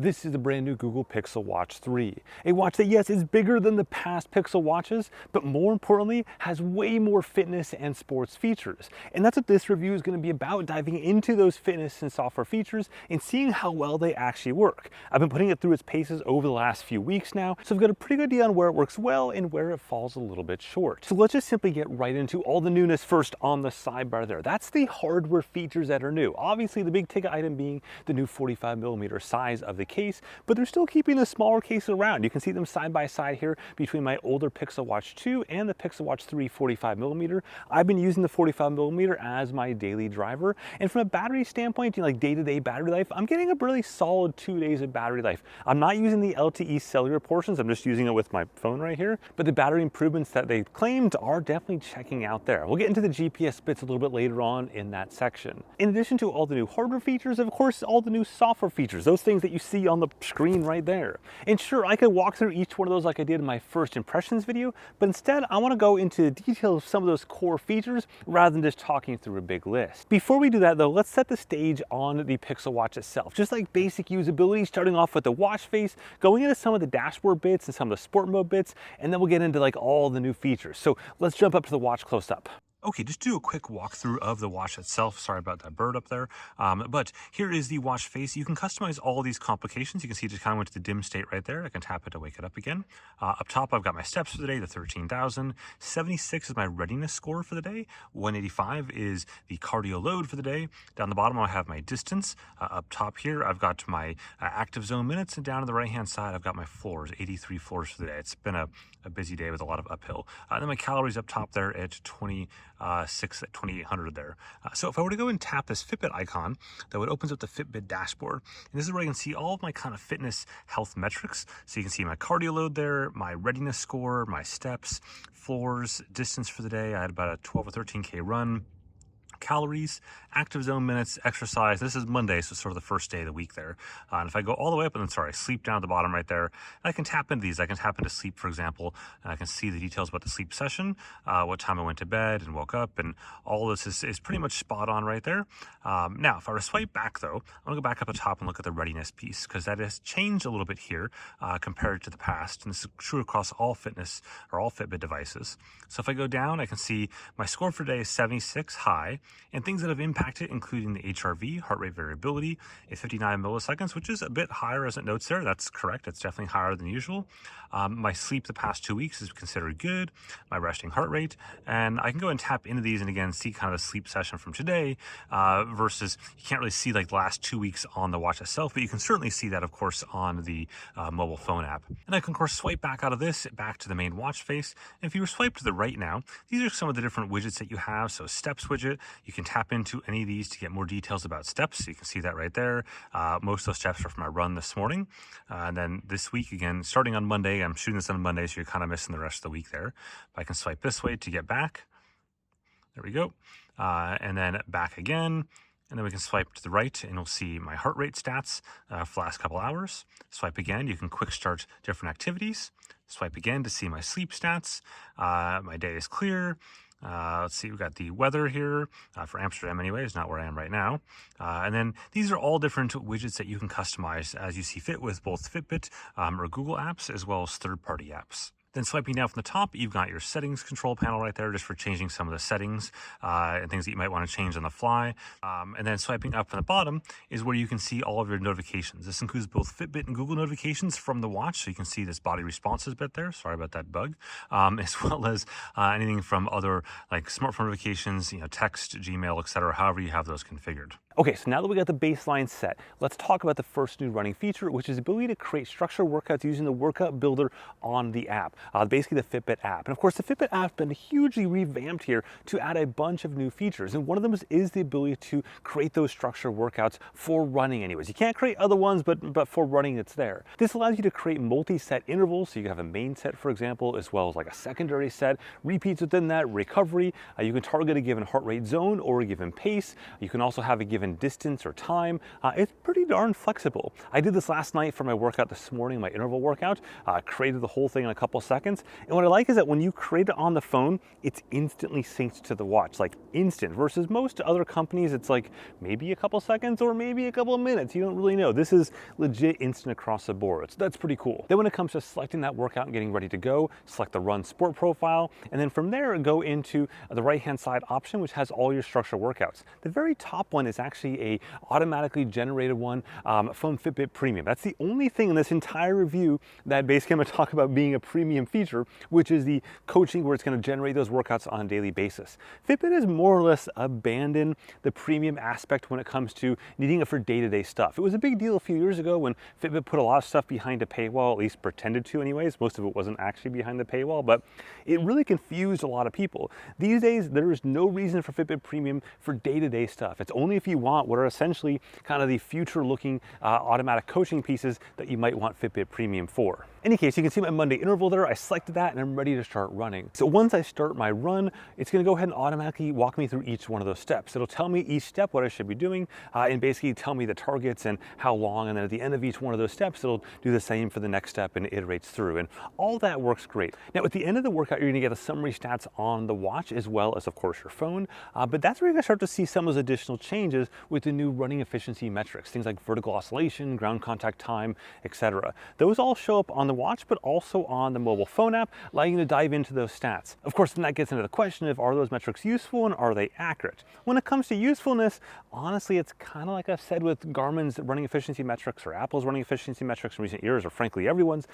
This is the brand new Google Pixel Watch 3, a watch that, yes, is bigger than the past Pixel watches, but more importantly, has way more fitness and sports features. And that's what this review is going to be about, diving into those fitness and software features and seeing how well they actually work. I've been putting it through its paces over the last few weeks now, so I've got a pretty good idea on where it works well and where it falls a little bit short. So let's just simply get right into all the newness first on the sidebar there. That's the hardware features that are new. Obviously, the big ticket item being the new 45mm size of the case, but they're still keeping the smaller case around. You can see them side by side here between my older Pixel Watch 2 and the Pixel Watch 3 45mm. I've been using the 45mm as my daily driver, and from a battery standpoint, like day-to-day battery life, I'm getting a really solid 2 days of battery life. I'm not using the LTE cellular portions, I'm just using it with my phone right here, but the battery improvements that they claimed are definitely checking out there. We'll get into the GPS bits a little bit later on in that section. In addition to all the new hardware features, of course, all the new software features, those things that you see on the screen right there. And sure, I could walk through each one of those like I did in my first impressions video, but instead I want to go into the details of some of those core features rather than just talking through a big list. Before we do that though, let's set the stage on the Pixel Watch itself. Just like basic usability, starting off with the watch face, going into some of the dashboard bits and some of the sport mode bits, and then we'll get into like all the new features. So let's jump up to the watch close up. Okay, just do a quick walkthrough of the watch itself. Sorry about that bird up there. But here is the watch face. You can customize all these complications. You can see it just kind of went to the dim state right there. I can tap it to wake it up again. Up top, I've got my steps for the day, the 13,000. 76 is my readiness score for the day. 185 is the cardio load for the day. Down the bottom, I have my distance. Up top here, I've got my active zone minutes. And down on the right-hand side, I've got my floors, 83 floors for the day. It's been a busy day with a lot of uphill. And then my calories up top there at 2,800 there. So if I were to go and tap this Fitbit icon, that would opens up the Fitbit dashboard. And this is where I can see all of my kind of fitness health metrics. So you can see my cardio load there, my readiness score, my steps, floors, distance for the day. I had about a 12 or 13K run. Calories, active zone minutes, exercise. This is Monday, so sort of the first day of the week there. And if I go all the way up, and then sorry, sleep down at the bottom right there, I can tap into these. I can tap into sleep, for example, and I can see the details about the sleep session, what time I went to bed and woke up, and all this is pretty much spot on right there. Now, if I were to swipe back though, I'm gonna go back up the top and look at the readiness piece, because that has changed a little bit here compared to the past, and this is true across all fitness or all Fitbit devices. So if I go down, I can see my score for today is 76 high, and things that have impacted, including the HRV, heart rate variability, at 59 milliseconds, which is a bit higher as it notes there. That's correct. It's definitely higher than usual. My sleep the past 2 weeks is considered good, my resting heart rate, and I can go and tap into these and again see kind of the sleep session from today versus you can't really see like the last 2 weeks on the watch itself, but you can certainly see that, of course, on the mobile phone app. And I can, of course, swipe back out of this, back to the main watch face. And if you were swiped to the right now, these are some of the different widgets that you have. So steps widget, you can tap into any of these to get more details about steps. So you can see that right there. Most of those steps are from my run this morning. And then this week, again, starting on Monday, I'm shooting this on Monday, so you're kind of missing the rest of the week there. But I can swipe this way to get back. There we go. And then back again. And then we can swipe to the right and you'll see my heart rate stats for the last couple hours. Swipe again, you can quick start different activities. Swipe again to see my sleep stats. My day is clear. Let's see, we've got the weather here for Amsterdam anyway, is not where I am right now. And then these are all different widgets that you can customize as you see fit with both Fitbit or Google apps as well as third-party apps. Then swiping down from the top, you've got your settings control panel right there just for changing some of the settings and things that you might want to change on the fly. And then swiping up from the bottom is where you can see all of your notifications. This includes both Fitbit and Google notifications from the watch. So you can see this body responses bit there. Sorry about that bug. As well as anything from other like smartphone notifications, text, Gmail, etc. However you have those configured. Okay, so now that we got the baseline set, let's talk about the first new running feature, which is the ability to create structured workouts using the workout builder on the app, basically the Fitbit app. And of course, the Fitbit app's been hugely revamped here to add a bunch of new features. And one of them is the ability to create those structured workouts for running anyways. You can't create other ones, but for running, it's there. This allows you to create multi-set intervals. So you can have a main set, for example, as well as like a secondary set, repeats within that, recovery. You can target a given heart rate zone or a given pace. You can also have a given given distance or time. It's pretty darn flexible. I did this last night for my workout this morning, my interval workout, created the whole thing in a couple seconds. And what I like is that when you create it on the phone, it's instantly synced to the watch, like instant, versus most other companies, it's like maybe a couple seconds or maybe a couple of minutes. You don't really know. This is legit instant across the board. So that's pretty cool. Then when it comes to selecting that workout and getting ready to go, select the run sport profile, and then from there go into the right-hand side option, which has all your structured workouts. The very top one is actually a automatically generated one from Fitbit Premium. That's the only thing in this entire review that basically I'm going to talk about being a premium feature, which is the coaching where it's going to generate those workouts on a daily basis. Fitbit has more or less abandoned the premium aspect when it comes to needing it for day-to-day stuff. It was a big deal a few years ago when Fitbit put a lot of stuff behind a paywall, at least pretended to anyways. Most of it wasn't actually behind the paywall, but it really confused a lot of people. These days, there is no reason for Fitbit Premium for day-to-day stuff. It's only if you want what are essentially kind of the future-looking automatic coaching pieces that you might want Fitbit Premium for. In any case, you can see my Monday interval there. I selected that and I'm ready to start running. So once I start my run, it's going to go ahead and automatically walk me through each one of those steps. It'll tell me each step what I should be doing and basically tell me the targets and how long. And then at the end of each one of those steps, it'll do the same for the next step and it iterates through. And all that works great. Now, at the end of the workout, you're going to get a summary stats on the watch as well as, of course, your phone. But that's where you're going to start to see some of those additional changes with the new running efficiency metrics, things like vertical oscillation, ground contact time, etc. Those all show up on the watch, but also on the mobile phone app, allowing you to dive into those stats. Of course, then that gets into the question of, are those metrics useful and are they accurate? When it comes to usefulness, honestly, it's kind of like I've said with Garmin's running efficiency metrics or Apple's running efficiency metrics in recent years, or frankly, everyone's.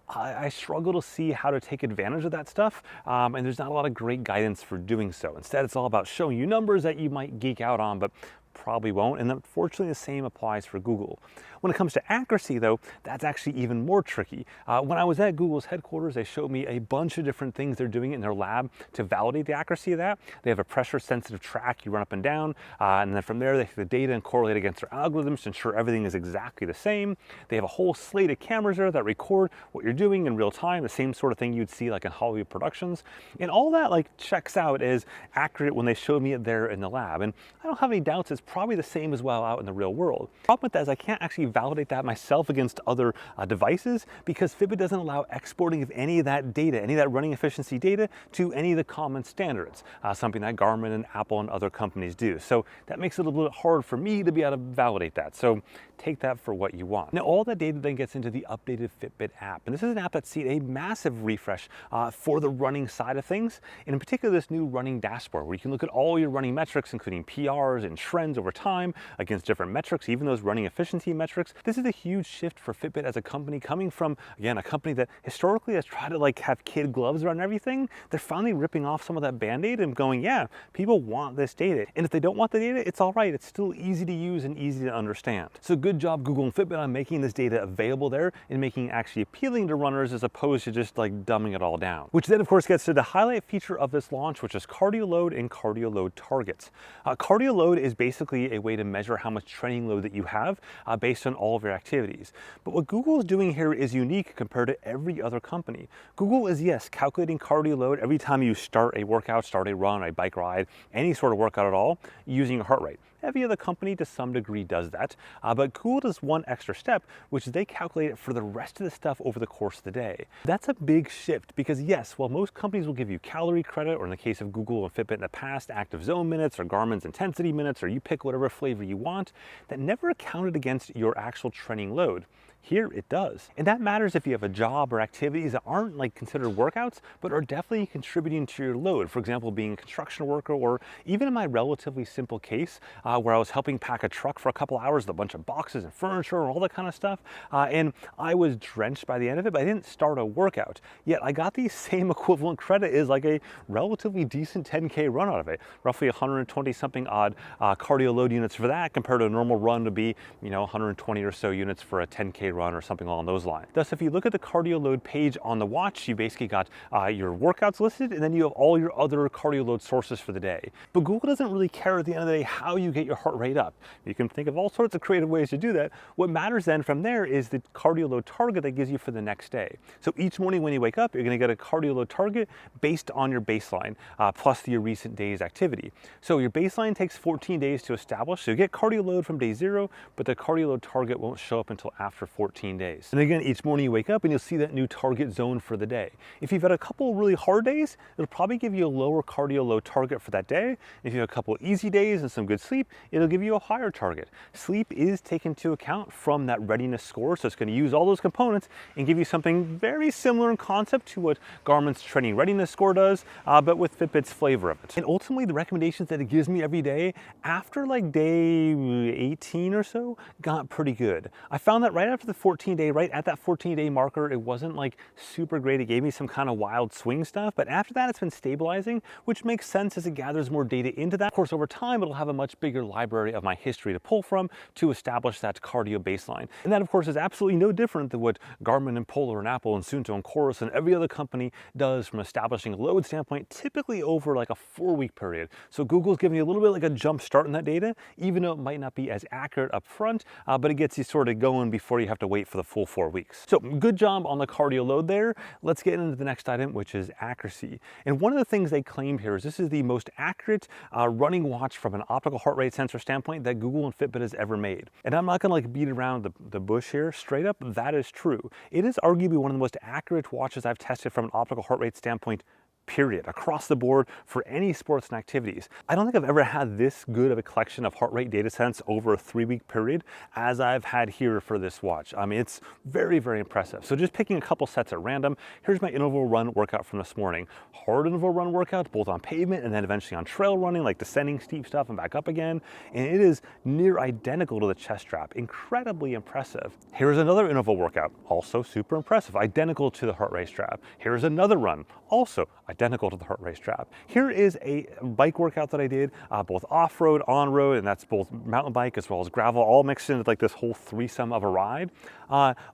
I struggle to see how to take advantage of that stuff, and there's not a lot of great guidance for doing so. Instead, it's all about showing you numbers that you might geek out on, but probably won't, and unfortunately the same applies for Google. When it comes to accuracy though, that's actually even more tricky. When I was at Google's headquarters, they showed me a bunch of different things they're doing in their lab to validate the accuracy of that. They have a pressure sensitive track you run up and down, and then from there they take the data and correlate against their algorithms to ensure everything is exactly the same. They have a whole slate of cameras there that record what you're doing in real time, the same sort of thing you'd see like in Hollywood productions. And all that like checks out as accurate when they showed me it there in the lab. And I don't have any doubts it's probably the same as well out in the real world. The problem with that is I can't actually validate that myself against other devices because Fitbit doesn't allow exporting of any of that data, any of that running efficiency data to any of the common standards, something that Garmin and Apple and other companies do. So that makes it a little bit hard for me to be able to validate that. So take that for what you want. Now, all that data then gets into the updated Fitbit app. And this is an app that's seen a massive refresh for the running side of things. And in particular, this new running dashboard where you can look at all your running metrics, including PRs and trends over time against different metrics, even those running efficiency metrics. This is a huge shift for Fitbit as a company coming from, again, a company that historically has tried to like have kid gloves around everything. They're finally ripping off some of that Band-Aid and going, yeah, people want this data. And if they don't want the data, it's all right. It's still easy to use and easy to understand. So good job, Google and Fitbit, on making this data available there and making it actually appealing to runners as opposed to just like dumbing it all down. Which then, of course, gets to the highlight feature of this launch, which is cardio load and cardio load targets. Cardio load is basically a way to measure how much training load that you have based on all of your activities. But what Google is doing here is unique compared to every other company. Google is, yes, calculating cardio load every time you start a workout, start a run, a bike ride, any sort of workout at all, using your heart rate. Every other company to some degree does that, but Google does one extra step, which is they calculate it for the rest of the stuff over the course of the day. That's a big shift because yes, while most companies will give you calorie credit, or in the case of Google and Fitbit in the past, active zone minutes or Garmin's intensity minutes, or you pick whatever flavor you want, that never accounted against your actual training load. Here it does. And that matters if you have a job or activities that aren't like considered workouts, but are definitely contributing to your load. For example, being a construction worker, or even in my relatively simple case, where I was helping pack a truck for a couple hours with a bunch of boxes and furniture and all that kind of stuff. And I was drenched by the end of it, but I didn't start a workout. Yet I got the same equivalent credit as like a relatively decent 10K run out of it. Roughly 120 something odd cardio load units for that compared to a normal run to be, 120 or so units for a 10K 5K run or something along those lines. Thus, if you look at the cardio load page on the watch, you basically got your workouts listed, and then you have all your other cardio load sources for the day. But Google doesn't really care at the end of the day how you get your heart rate up. You can think of all sorts of creative ways to do that. What matters then from there is the cardio load target that gives you for the next day. So each morning when you wake up, you're going to get a cardio load target based on your baseline plus your recent day's activity. So your baseline takes 14 days to establish. So you get cardio load from day 0, but the cardio load target won't show up until after 14 days. And again, each morning you wake up and you'll see that new target zone for the day. If you've had a couple really hard days, it'll probably give you a lower cardio load target for that day. If you have a couple of easy days and some good sleep, it'll give you a higher target. Sleep is taken into account from that readiness score, so it's going to use all those components and give you something very similar in concept to what Garmin's training readiness score does, but with Fitbit's flavor of it. And ultimately, the recommendations that it gives me every day after like day 18 or so got pretty good. I found that right after the 14-day, right at that 14-day marker, it wasn't like super great. It gave me some kind of wild swing stuff, but after that, it's been stabilizing, which makes sense as it gathers more data into that. Of course, over time, it'll have a much bigger library of my history to pull from to establish that cardio baseline. And that, of course, is absolutely no different than what Garmin and Polar and Apple and Suunto and Chorus and every other company does from establishing a load standpoint, typically over like a 4-week period. So Google's giving you a little bit like a jump start in that data, even though it might not be as accurate up front, but it gets you sort of going before you have to wait for the full 4 weeks. So good job on the cardio load there. Let's get into the next item, which is accuracy. And one of the things they claimed here is this is the most accurate running watch from an optical heart rate sensor standpoint that Google and Fitbit has ever made. And I'm not gonna like beat around the bush here. Straight up, that is true. It is arguably one of the most accurate watches I've tested from an optical heart rate standpoint, period, across the board for any sports and activities. I don't think I've ever had this good of a collection of heart rate data sets over a 3-week period as I've had here for this watch. I mean, it's very, very impressive. So just picking a couple sets at random, here's my interval run workout from this morning. Hard interval run workout, both on pavement and then eventually on trail running, like descending steep stuff and back up again. And it is near identical to the chest strap. Incredibly impressive. Here's another interval workout, also super impressive, identical to the heart rate strap. Here's another run, also identical to the heart rate strap. Here is a bike workout that I did, both off-road, on-road, and that's both mountain bike as well as gravel, all mixed into like this whole threesome of a ride.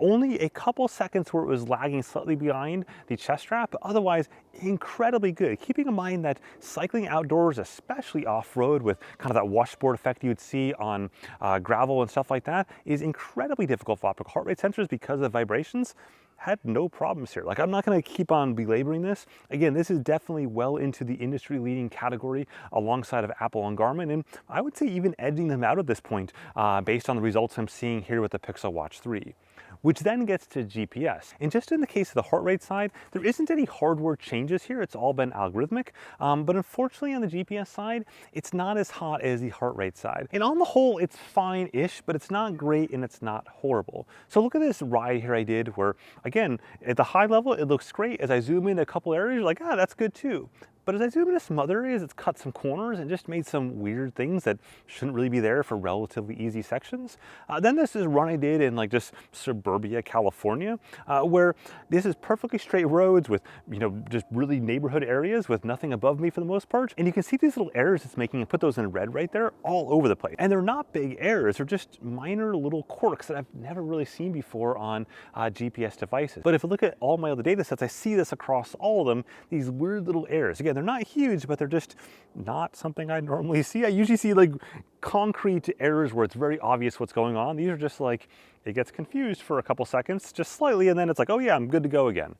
Only a couple seconds where it was lagging slightly behind the chest strap, but otherwise incredibly good. Keeping in mind that cycling outdoors, especially off-road with kind of that washboard effect you would see on gravel and stuff like that, is incredibly difficult for optical heart rate sensors because of the vibrations. Had no problems here. Like, I'm not going to keep on belaboring this. Again, this is definitely well into the industry leading category alongside of Apple and Garmin, and I would say even edging them out at this point based on the results I'm seeing here with the Pixel Watch 3. Which then gets to GPS. And just in the case of the heart rate side, there isn't any hardware changes here. It's all been algorithmic. But unfortunately on the GPS side, it's not as hot as the heart rate side. And on the whole, it's fine-ish, but it's not great and it's not horrible. So look at this ride here I did where, again, at the high level, it looks great. As I zoom in a couple areas, you're like, ah, that's good too. But as I zoom into some other areas, it's cut some corners and just made some weird things that shouldn't really be there for relatively easy sections. Then this is a run I did in like just suburbia, California, where this is perfectly straight roads with, you know, just really neighborhood areas with nothing above me for the most part. And you can see these little errors it's making and put those in red right there all over the place. And they're not big errors, they're just minor little quirks that I've never really seen before on GPS devices. But if I look at all my other data sets, I see this across all of them, these weird little errors. Again, they're not huge, but they're just not something I normally see. I usually see like concrete errors where it's very obvious what's going on. These are just like, it gets confused for a couple seconds, just slightly, and then it's like, oh yeah, I'm good to go again.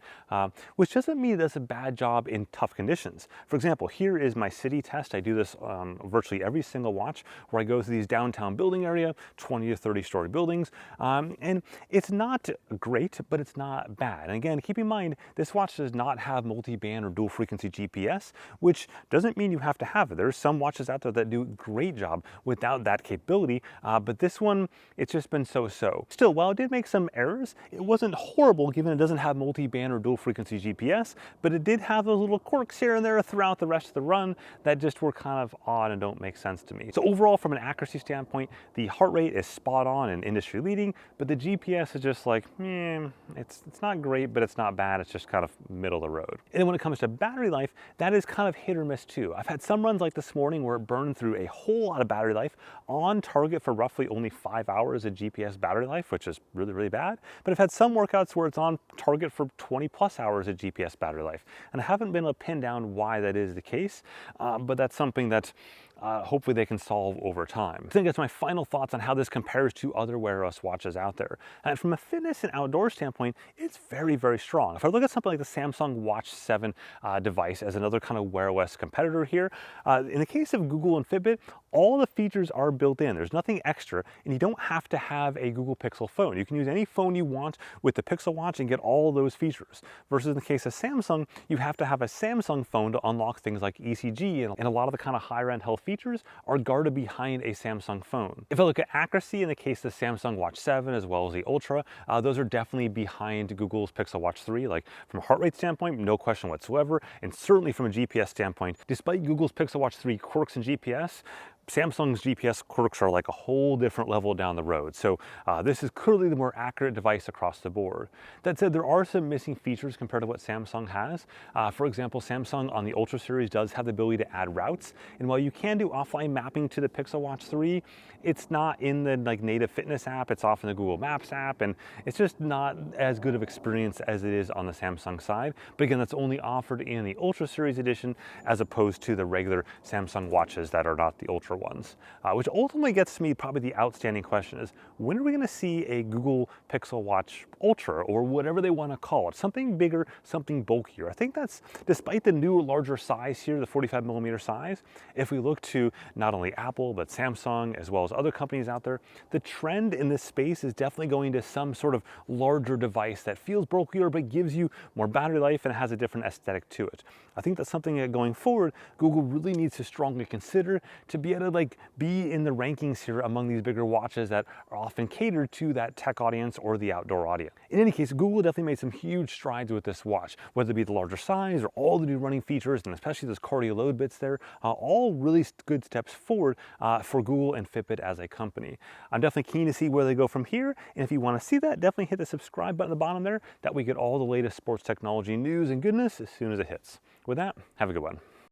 Which doesn't mean it does a bad job in tough conditions. For example, here is my city test. I do this on virtually every single watch where I go to these downtown building area, 20 to 30 story buildings. And it's not great, but it's not bad. And again, keep in mind, this watch does not have multi-band or dual frequency GPS, which doesn't mean you have to have it. There's some watches out there that do a great job without that capability, but this one, it's just been so-so. Still, while it did make some errors, it wasn't horrible given it doesn't have multi-band or dual frequency GPS, but it did have those little quirks here and there throughout the rest of the run that just were kind of odd and don't make sense to me. So overall, from an accuracy standpoint, the heart rate is spot on and industry leading, but the GPS is just like, it's not great, but it's not bad. It's just kind of middle of the road. And then when it comes to battery life, that is kind of hit or miss too. I've had some runs like this morning where it burned through a whole lot of battery life, life, on target for roughly only 5 hours of GPS battery life, which is really, really bad. But I've had some workouts where it's on target for 20 plus hours of GPS battery life. And I haven't been able to pin down why that is the case, but that's something that hopefully they can solve over time. I think that's my final thoughts on how this compares to other WearOS watches out there. And from a fitness and outdoor standpoint, it's very, very strong. If I look at something like the Samsung Watch 7 device as another kind of WearOS competitor here, in the case of Google and Fitbit, all the features are built in. There's nothing extra, and you don't have to have a Google Pixel phone. You can use any phone you want with the Pixel Watch and get all those features. Versus in the case of Samsung, you have to have a Samsung phone to unlock things like ECG, and a lot of the kind of higher-end health features are guarded behind a Samsung phone. If I look at accuracy in the case of Samsung Watch 7 as well as the Ultra, those are definitely behind Google's Pixel Watch 3. Like from a heart rate standpoint, no question whatsoever, and certainly from a GPS standpoint, despite Google's Pixel Watch 3 quirks in GPS, Samsung's GPS quirks are like a whole different level down the road. So this is clearly the more accurate device across the board. That said, there are some missing features compared to what Samsung has. For example, Samsung on the Ultra series does have the ability to add routes. And while you can do offline mapping to the Pixel Watch 3, it's not in the native fitness app. It's off in the Google Maps app. And it's just not as good of experience as it is on the Samsung side. But again, that's only offered in the Ultra series edition as opposed to the regular Samsung watches that are not the Ultra ones, which ultimately gets to me probably the outstanding question is, when are we going to see a Google Pixel Watch Ultra or whatever they want to call it? Something bigger, something bulkier. I think that's, despite the newer, larger size here, the 45mm size, if we look to not only Apple, but Samsung, as well as other companies out there, the trend in this space is definitely going to some sort of larger device that feels bulkier, but gives you more battery life and has a different aesthetic to it. I think that's something that going forward, Google really needs to strongly consider to be able to be in the rankings here among these bigger watches that are often catered to that tech audience or the outdoor audience. In any case, Google definitely made some huge strides with this watch, whether it be the larger size or all the new running features, and especially those cardio load bits there, all really good steps forward for Google and Fitbit as a company. I'm definitely keen to see where they go from here, and if you want to see that, definitely hit the subscribe button at the bottom there. That we get all the latest sports technology news and goodness as soon as it hits. With that, have a good one.